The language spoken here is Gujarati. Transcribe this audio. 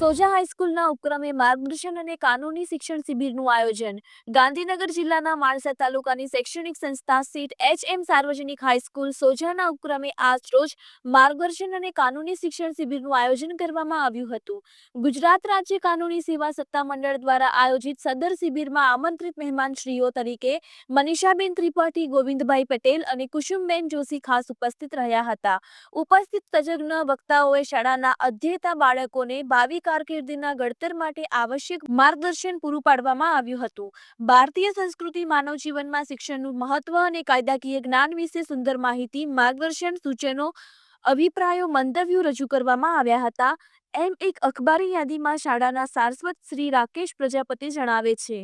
સોજા હાઈસ્કૂલના ઉપક્રમે માર્ગદર્શન અને કાનૂની શિક્ષણ શિબિરનું આયોજન. ગાંધીનગર જિલ્લાના માણસા તાલુકાની શૈક્ષણિક સંસ્થા સીટ એચ.એમ. સાર્વજનિક હાઈસ્કૂલ સોજાના ઉપક્રમે આજરોજ માર્ગદર્શન અને કાનૂની શિક્ષણ શિબિરનું આયોજન કરવામાં આવ્યું હતું. ગુજરાત રાજ્ય કાનૂની સેવા સત્તામંડળ દ્વારા આયોજિત સદર શિબિરમાં આમંત્રિત મહેમાનશ્રીઓ તરીકે મનીષાબેન ત્રિપાઠી, ગોવિંદભાઈ પટેલ અને કુસુમબેન જોશી ખાસ ઉપસ્થિત રહ્યા હતા. ઉપસ્થિત તજજ્ઞ વક્તાઓએ શાળાના અધ્યેતા બાળકોને ભાવિ કારકિર્દીના ઘડતર માટે આવશ્યક માર્ગદર્શન પૂરું પાડવામાં આવ્યું હતું. ભારતીય સંસ્કૃતિ, માનવ જીવનમાં શિક્ષણનું મહત્વ અને કાયદાકીય જ્ઞાન વિશે સુંદર માહિતી, માર્ગદર્શન, સૂચનો, અભિપ્રાયો, મંતવ્યો રજૂ કરવામાં આવ્યા હતા, એમ એક અખબારી યાદીમાં શાળાના શાશ્વત શ્રી રાકેશ પ્રજાપતિ જણાવે છે.